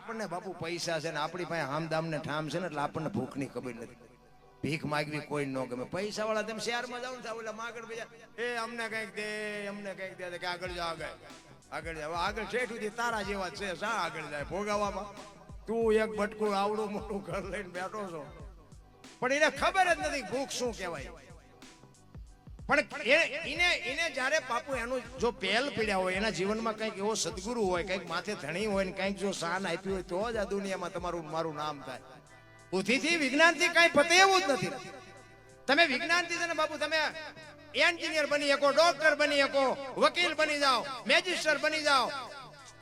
આપણને બાપુ પૈસા છે ને આપણી પાસે હામદામ ને ઠામ છે ને એટલે આપણને ભૂખની ખબર નથી. ભીખ માગવી કોઈ ન ગમે. પૈસા વાળા તમે શહેરમાં જાવ ને ઓલા માગણ બીજા એ અમને કઈક દે અમને કઈક દે કે આગળ જાવ આગળ જાવ આગળ ઠેઠ સુધી તારા જેવા છે શા આગળ જાય ભોગાવામાં. તું એક બટકું આવડું મોટું ઘર લઈને બેઠો છો પણ એને ખબર જ નથી ભૂખ શું કહેવાય. પણ એને જયારે બાપુ એનું જો પહેલ પીડ્યા હોય એના જીવનમાં કઈક એવો સદગુરુ હોય કઈક માથે ધણી હોય ને કઈક જો શાન આપ્યું હોય તો જ આ દુનિયામાં તમારું મારું નામ થાય. બુદ્ધિથી વિજ્ઞાનથી કઈ પતે એવું જ નથી. તમે વિજ્ઞાનથી છે ને બાપુ તમે એન્જિનિયર બની શકો, ડોક્ટર બની શકો, વકીલ બની જાઓ, મેજિસ્ટર બની જાઓ,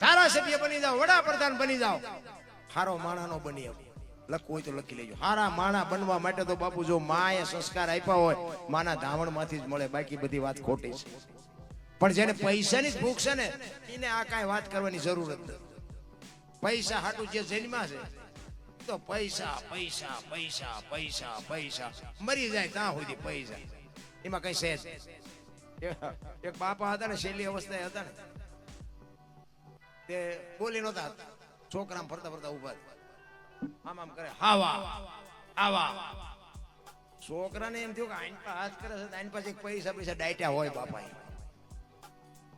ધારાસભ્ય બની જાઓ, વડાપ્રધાન બની જાઓ, હારો માણાનો બની શકો. લખવું હોય તો લખી લેજો. હારા માણા બનવા માટે તો બાપુ જો માએ સંસ્કાર આપ્યા હોય માના ધાવણ માંથી જ મળે. બાકી બધી વાત ખોટી છે. પણ જેને પૈસાની જ ભૂખ છે ને એને આ કાંઈ વાત કરવાની જરૂર જ નથી. પૈસા હાટું જે જન્મ્યા છે તો પૈસા પૈસા પૈસા પૈસા પૈસા મરી જાય ત્યાં સુધી પૈસા. એમાં કઈ સહેજ એક બાપા હતા ને શૈલી અવસ્થાએ હતા ને તે બોલી નહોતા છોકરા ફરતા ફરતા ઉભા આમ આમ કરે હાવા આવા. છોકરાને એમ થયું કે આઈન પર હાથ કરે છે આઈન પાસે પૈસા પૈસા ડાયટ્યા હોય બાપા.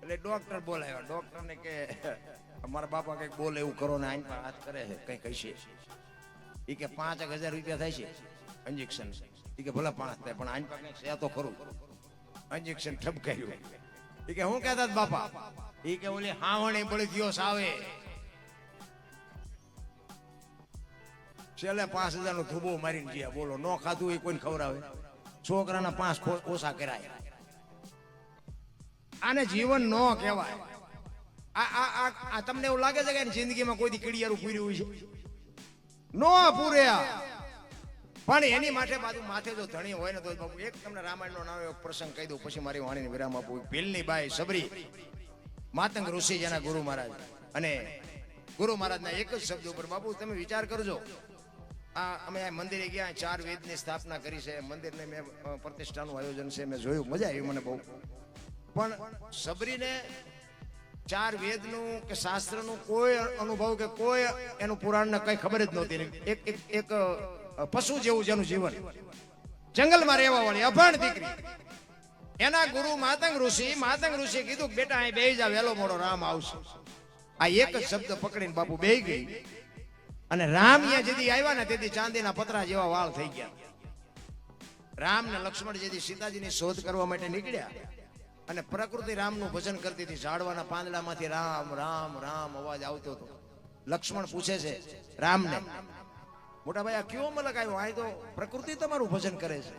એટલે ડોક્ટર બોલાવ્યા. ડોક્ટર ને કે અમારા બાપા કઈક બોલે એવું કરો ને આઈન પર હાથ કરે છે કઈ કહીશે. એ કે 5,000 રૂપિયા થાય છે ઇન્જેક્શન. એ કે ભલે 5 થાય પણ આઈન પર કઈક છે તો ખરું. ઇન્જેક્શન ઠપકાર્યું. એ કે હું કહેતા બાપા એ કે ઓલી હાવણી બળી દિવસ આવે છેલ્લે 5,000 નો ધુબો મારીને ગયા. બોલો નો ખાધું એ કોઈને ખવડાવે. છોકરાના 5 ઓછા કરાય. આને જીવન નો કહેવાય. આ તમને એવું લાગે છે કે જિંદગીમાં કોઈ કીડિયારું પૂર્યું છે? નો પૂર્યા. પણ એની માટે બાજુ માથે જો ધણી હોય ને તો બાપુ એક તમને રામાયણનો નાનો એક પ્રસંગ કહી દઉં પછી મારી વાણીને વિરામ આપું. ભીલની બાઈ સબરી માતંગ ઋષિ જેના ગુરુ મહારાજ અને ગુરુ મહારાજના એક જ શબ્દ ઉપર બાપુ તમે વિચાર કરજો. અમે આ મંદિરે ગયા 4 વેદની સ્થાપના કરી છે. મંદિરને મેં પ્રતિષ્ઠાનું આયોજન છે મેં જોયું મજા આવી મને બહુ. પણ સબરીને 4 વેદનું કે શાસ્ત્રનું કોઈ અનુભવ કે કોઈ એનું પુરાણને કઈ ખબર જ નહોતી. એક પશુ જેવું જેનું જીવન જંગલમાં રહેવા વાળી અભણ દીકરી. એના ગુરુ માતંગ ઋષિ કીધું બેટા અહીં બેહી જા વહેલો મોડો રામ આવશે. આ એક જ શબ્દ પકડીને બાપુ બેહી ગઈ અને રામ અહીંયા જેથી આવ્યા ને તેથી ચાંદીના પતરા જેવા વાળ થઈ ગયા. રામ ને લક્ષ્મણ જેથી સીતાજીની શોધ કરવા માટે નીકળ્યા અને પ્રકૃતિ રામનું ભજન કરતી હતી. ઝાડવાના પાંદડામાંથી રામ રામ રામ અવાજ આવતો હતો. લક્ષ્મણ પૂછે છે રામને મોટા ભાઈ આ કયો મલક આવ્યો? આ તો પ્રકૃતિ તમારું ભજન કરે છે.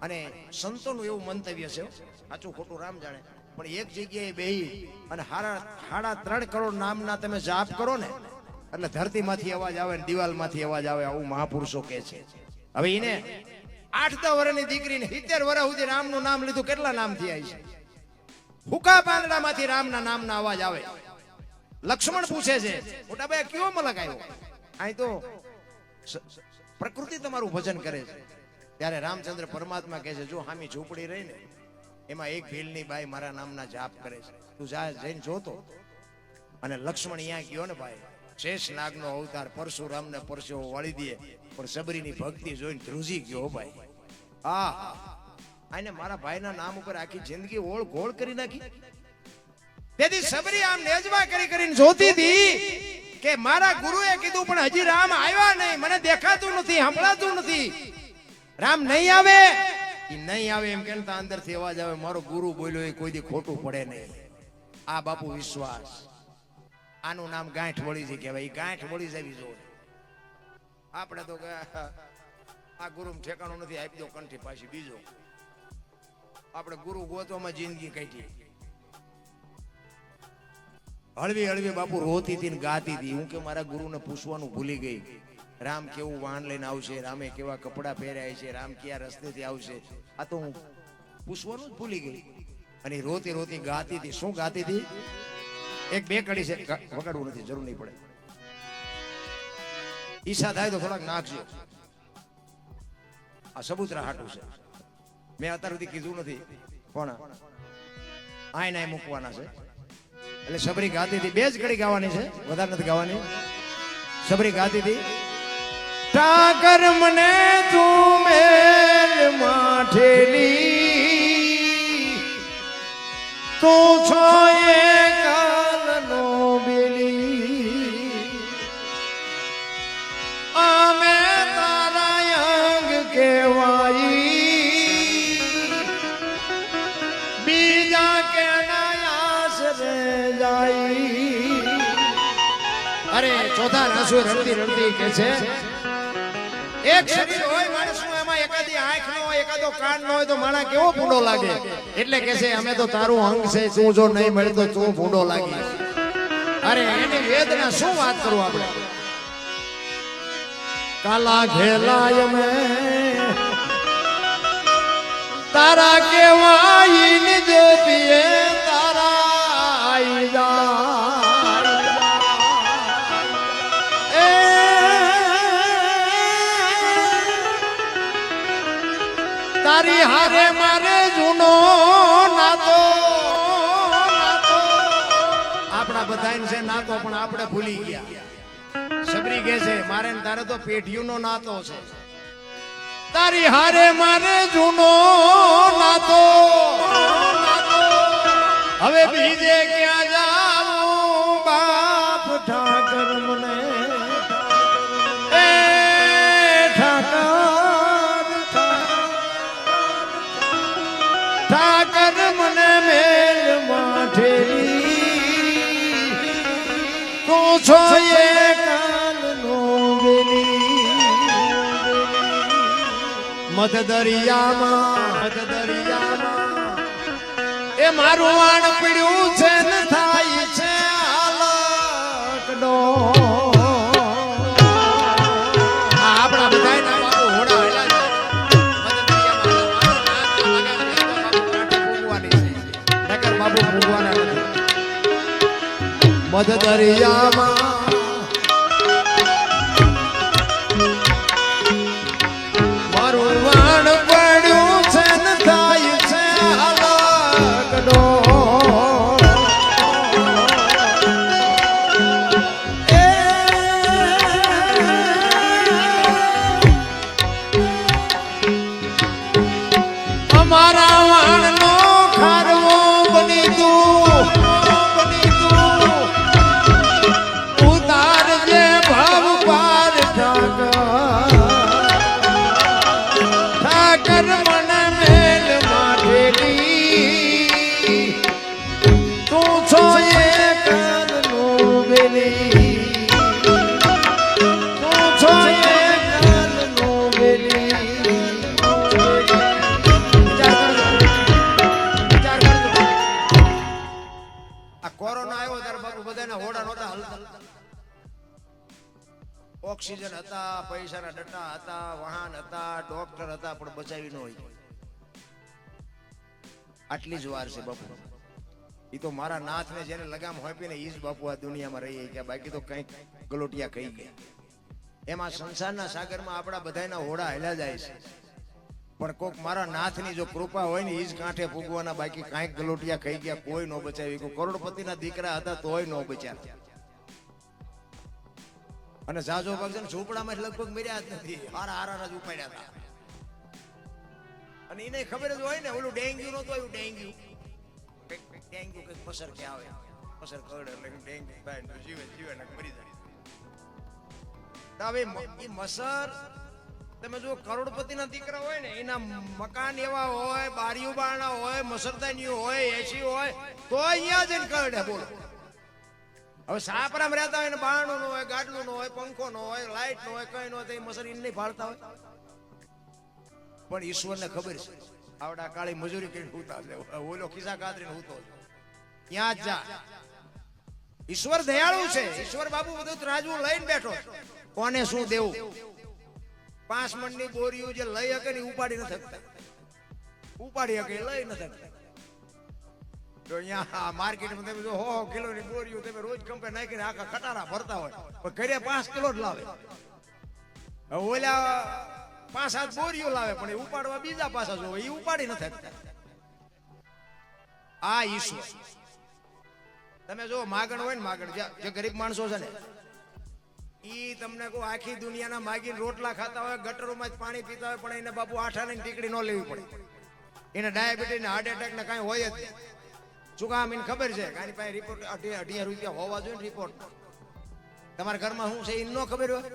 અને સંતોનું એવું મંતવ્ય છે સાચું ખોટું રામ જાણે પણ એક જગ્યાએ બેહી અને 3.5 કરોડ નામના તમે જાપ કરો ને એટલે ધરતીમાંથી અવાજ આવે ને દિવાલમાંથી અવાજ આવે. આવું મહાપુરુષો કહે છે. હવે એને 8-10 વર્ષની દીકરીને 70 વર્ષ સુધી રામનું નામ લીધું. કેટલા નામ થયા છે? હુકા પાંદડામાંથી રામના નામના અવાજ આવે. લક્ષ્મણ પૂછે છે મોટા ભાઈ કયો મલક આવ્યો? અહીં તો પ્રકૃતિ તમારું ભજન કરે છે. ત્યારે રામચંદ્ર પરમાત્મા કહે છે જો હામી ઝૂંપડી રહી ને એમાં એક ભીલની બાઈ મારા નામના જાપ કરે છે. તું જઈને જોતો. અને લક્ષ્મણ અહીંયા ગયો ને ભાઈ શેષ નાગનો અવતાર પરશુરામને પરસેવો વાળી દે પણ સબરીની ભક્તિ જોઈને ધ્રુજી ગયો ભાઈ. આને મારા ભાઈના નામ ઉપર આખી જિંદગી ઓળ ગોળ કરી નાખી. તેથી સબરી આમ નેજવા કરીને જોતી હતી કે મારા ગુરુએ કીધું પણ હજી રામ આવ્યા નહીં. મને દેખાતું નથી, સંભળાતું નથી. રામ નહીં આવે એમ કેતા અંદરથી અવાજ આવે મારો ગુરુ બોલ્યો એ કોઈ દી ખોટું પડે નહીં. આ બાપુ વિશ્વાસ. આનું નામ ગાંઠ વળી છે કહેવાય. ગાંઠ વળી જવી જોઈએ. આપણે તો આ ગુરુ ઠેકાણું નથી આપી દો કંઠી પાછી બીજો. આપણે ગુરુ ગોતવામાં જિંદગી કાઢી. હળવી બાપુ રોતી હતી ને ગાતી હતી. હું કે મારા ગુરુને પૂછવાનું ભૂલી ગઈ. રામ કેવું વાહન લઈને આવશે, રામે કેવા કપડા પહેર્યા છે, રામ કયા રસ્તેથી આવશે, આ તો હું પૂછવાનું જ ભૂલી ગઈ. અને રોતી ગાતી હતી. શું ગાતી હતી? એક બે કડી છે વગાડવું નથી જરૂર નહીં પડે. ઈચ્છા થાય તો થોડાક નાખજો. આ સબૂતરા હાટું છે. મેં અત્યાર સુધી કીધું નથી પણ આય મૂકવાના છે. એટલે સબરી ગાતી હતી. 2 જ કડી ગાવાની છે, વધારે નથી ગાવાની. સબરી ગાતી હતી ઠાકર મને તું મેલ માઠેલી તું છો એ કાલનો બેલી અમે તારા અંગ કહેવાઈ બીજા કેના આશરે જાય અરે ચોથા રાસુ રડતી રડતી કે છે એક શરીર હોય માણસનું એમાં એકાદી આંખ ન હોય એકાદો કાન ન હોય તો માણા કેવો ભૂંડો લાગે એટલે કે છે અમે તો તારું અંગ છે તું જો નહીં મળે તો તું ભૂંડો લાગી અરે એની વેદના શું વાત કરું આપણે કાલા ઘેલાય મે તારા કેવાય નિજ પીએ તારા આઈ જા તારી હારે મારે જૂનો નાતો આપણા બધાને છે નાતો પણ આપણે ભૂલી ગયા સબરી કે છે મારે ને તારે તો પેઢીઓનો નાતો છે તારી હારે મારે જૂનો નાતો હવે બીજે ક્યાં જાવું બાપ ઠાકર મને એ ઠાકર મને મેલ માઠેલી તું છો એ કાલનો બેલી મધ દરિયામાં એ મારું વાણ પીડ્યું છે ને થાય છે હાલકડો આપણા બધાના બાપુ હોડા હેલા બાબુ ભગવાન મધ દરિયામાં મારું વાણ પડ્યું છે ને થાય છે હાલકડો અમારા વાણનો ખારવો ઉતારજે ભાવ પાર ઠાકર મને મેલ માઠેલી તું છો એ કાલનો બેલી તું છો એ કાલનો બેલી કોરોના આવ્યો ત્યારે બાપુ બધાના હોડા નહોતા હલતા ઓક્સિજન હતા પૈસાના ડટ્ટા હતા વાહન હતા ડોક્ટર હતા પણ બચાવી ન હોય આટલી જ વાર છે બાપુ એ તો મારા નાથને જેને લગામ હોપીને એ જ બાપુ આ દુનિયામાં રહી ગયા બાકી તો કંઈક ગલોટિયા કહી ગયા એમાં સંસારના સાગરમાં આપણા બધાના હોડા હેલા જાય છે પણ કોક મારા નાથની જો કૃપા હોય ને એ જ કાંઠે પૂગવાના બાકી કાંઈક ગલોટિયા ખાઈ ગયા કોઈ ન બચાવી કોઈ કરોડપતિના દીકરા હતા તોય ન બચ્યા અને જાજો ભાગ છે ને ઝૂંપડામાં લગભગ મર્યા જ નથી હારા જ ઉપાડ્યા હતા અને એને ખબર જ હોય ને ઓલું ડેન્ગ્યુ નતું આવ્યું ડેન્ગ્યુ કઈક પસર કે આવે પસર કરડે એટલે ડેન્ગ્યુ થાય જીવે ને મરી જાય હવે એ મસર તમે જો કરોડપતિના દીકરા હોય ને એના મકાન એવા હોય બારીઓ બારણા હોય મસરદાની હોય એસી હોય તો અહીંયા જઈને કરડે બોલો હવે સાપરામ રહેતા હોય ને બારણું નો હોય ગાડલું નો હોય પંખો નો હોય લાઈટ નો હોય કઈ નો હોય મસર ઇન નહીં ફાળતા હોય પણ ઈશ્વરને ખબર છે આવડા કાળી મજૂરી કરીને હુતા છે ઓલો ખિસ્સા કાતરીને હુતો ત્યાં જ જા ઈશ્વર દયાળુ છે ઈશ્વર બાબુ બધું રાજવું લઈને બેઠો કોને શું દેવું 5 મણની બોરીઓ જે લઈ શકે ને ઉપાડી ન શકતા ઉપાડી શકે લઈ ન શકતા તો અહીંયા માર્કેટમાં તમે જો 100 કિલોની બોરીઓ તમે રોજ કંપે નાખીને આખા કટારા ભરતા હોય પણ ઘરે 5 કિલો જ લાવે ઓલા 5-7 બોરીઓ લાવે પણ એ ઉપાડવા બીજા પાછા જો એ ઉપાડી ન શકતા આ ઈશ્વર તમે જો માગણ હોય ને માગણ જે ગરીબ માણસો છે ને ઈ તમને કહું આખી દુનિયાના માગીને રોટલા ખાતા હોય ગટરોમાં જ પાણી પીતા હોય પણ એને બાપુ આઠાની ટીકડી ન લેવી પડે. એને ડાયાબિટીસ ને હાર્ટ એટેક ને કાંઈ હોય જ નહીં. શું કામ એને ખબર છે કે આની પાસે રિપોર્ટ 18 રૂપિયા હોવા જોઈએ ને રિપોર્ટ. તમારા ઘરમાં શું છે એ ન ખબર હોય.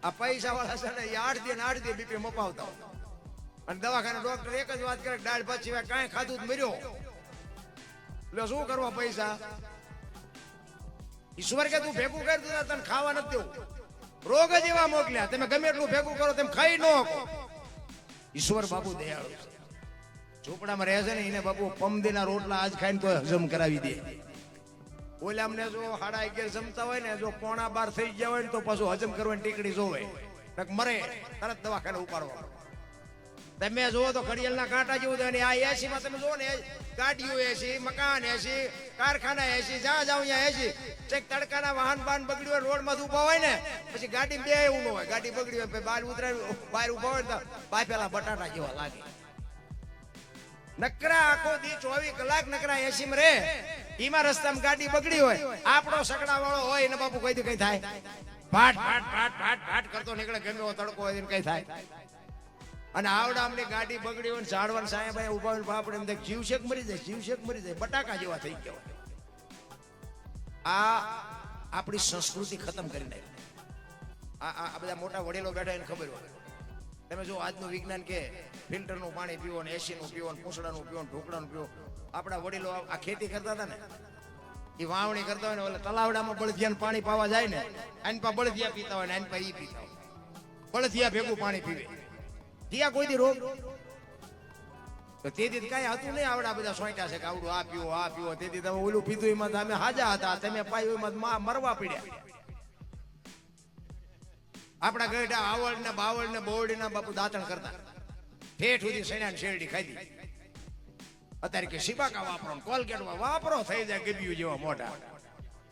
આ પૈસા વાળા છે ને એ 8 દી બીપી મપાવતા હોય અને દવાખાના ડોક્ટર એક જ વાત કરે દાળ ભાત સિવાય કાંઈ ખાધું જ મર્યો. એટલે શું કરવા પૈસા? ઈશ્વર કે તું ભેગું કરી દીધા તને ખાવા નથી દેવું. રોગ જ એવા મોકલ્યા તમે ગમે એટલું ભેગું કરો તેમ ખાઈ ન શકો. ઈશ્વર બાપુ દયાળુ છે. ઝૂંપડામાં રહે છે ને એને બાપુ પમદીના રોટલા આજ ખાઈને તો હજમ કરાવી દે. ઓલા અમને જો 11:30 જમતા હોય ને જો 11:15 થઈ ગયા હોય ને તો પાછું હજમ કરવાની ટીકડી જોવે મરે તરત દવાખાને ઉપાડવા. તમે જુઓ તો ઘડિયાળના કાંટા જેવું થાય. આ એસી માં તમે જુઓ ને ગાડીઓ એસી, મકાન એસી, કારખાના એસી, જ્યાં જાવ ત્યાં એસી. ચેક તડકાના વાહન બાહન બગડ્યું હોય રોડ માં ઉભા હોય ને પછી ગાડી બે એવું ન હોય. ગાડી બગડી હોય બહાર ઉતરાય બહાર ઉભા હોય ને બાફેલા બટાટા જેવા લાગે. નકરા આખો દી 24 કલાક નકરા એસી માં રે. એમાં રસ્તામાં ગાડી બગડી હોય આપણો સકડા વાળો હોય એને બાપુ કઈ કઈ થાય ભાટ ભાટ ભાટ ભાટ ભાટ કરતો નીકળે. ગમે એવો તડકો હોય એને કઈ થાય. અને આવડામની ગાડી બગડી હોય ઝાડવાન સાયા ભાઈ ઉભા હોય બાપડે એમ જીવ શેક મરી જાય, જીવ શેક મરી જાય. બટાકા જેવા થઈ ગયા. આ આપણી સંસ્કૃતિ ખતમ કરી નાખી. આ બધા મોટા વડીલો બેઠા એને ખબર હોય. તમે જો આજનું વિજ્ઞાન કે ફિલ્ટરનું પાણી પીવો ને એસીનું પીવો ને પૂંછડાનું પીવો ને ઢોકળાનું પીવો. આપણા વડીલો આ ખેતી કરતા હતા ને એ વાવણી કરતા હોય ને ઓલા તલાવડામાં બળદિયાનું પાણી પાવા જાય ને આની પા બળદિયા પીતા હોય ને આની પા ઈ પીતા હોય. બળદિયા ભેગું પાણી પીવે ત્યાં કોઈ દી રોગ તો તેથી કઈ હતું નહીં. આવડા બધા સોંટ્યા છે કે આવડું આ પીવો તેથી તમે ઓલું પીધું એમાં તમે હાજા હતા, તમે પાયું એમાં મરવા પડ્યા. આપણા ગઢા આવડ ને બાવળ ને બોવડી ના બાપુ દાંતણ કરતા ઠેઠ સુધી સૈના શેરડી ખાધી. અત્યારે કે સિબાકા વાપરો કોલગેટ વાપરો થઈ જાય ગબ્યું જેવા મોટા.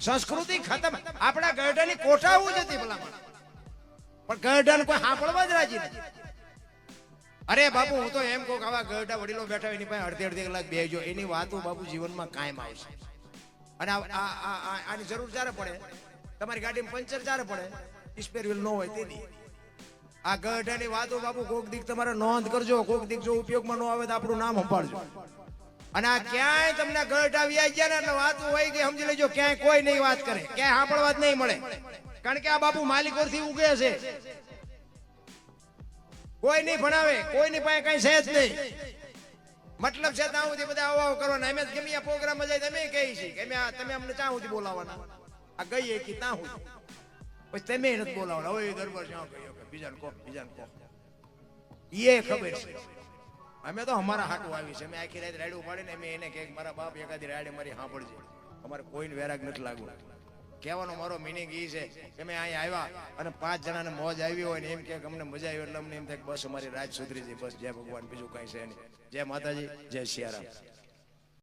સંસ્કૃતિ ખતમ. આપણા ગઢાની કોઠાવું જ હતી ભલામણ પણ ગઢાને કોઈ સાંભળવા જ રાજી નથી. અરે બાપુ હું તો એમ કહું કે આવા ગઢા વડીલો બેઠા એની પાસે અડધી કલાક બેસજો. એની વાતો બાપુ જીવનમાં કાયમ આવશે. અને આની જરૂર જ્યારે પડે તમારી ગાડીમાં પંચર જ્યારે પડે સ્પેર વ્હીલ ન હોય તેથી આ ગઢાની વાતો બાપુ કોક દીક તમારે નોંધ કરજો. કોક દીક જો ઉપયોગમાં ન આવે તો આપણું નામ સંભાળજો. અને આ ક્યાંય તમને ગઢા વ્યાજ ગયા ને વાતો હોય કે સમજી લેજો ક્યાંય કોઈ નહીં વાત કરે, ક્યાંય સાંભળવા જ નહીં મળે. કારણ કે આ બાપુ માલિકોથી ઉગે છે. કોઈ નહીં ભણાવે, કોઈની પાસે કઈ છે જ નહીં. મતલબ છે ત્યાં સુધી બધા આવો કરવાના. અમે ગમે આ પ્રોગ્રામમાં જાય તમે કહી છે કે તમે અમને ત્યાં સુધી બોલાવવાના. આ ગઈએ કે ત્યાં સુધી પછી તમે નથી બોલાવવાના. હવે દરબાર જ્યાં ગયો કે બીજાને કહો એ ખબર છે. અમે તો અમારા હાટું આવી છે. અમે આખી રાત રાડ્યું પાડીને અમે એને કે મારા બાપ એકાદી રાડે મારી સાંભળજે. અમારે કોઈને વેરાગ નથી લાગવું. કહેવાનો મારો મિનિંગ એ છે કે અમે અહીંયા આવ્યા અને 5 જણાને મોજ આવી હોય ને એમ કે અમને મજા આવી એટલે અમને એમ થાય બસ અમારી રાત સુધરી જાય. બસ જય ભગવાન, બીજું કઈ છે નહીં. જય માતાજી, જય સિયારામ.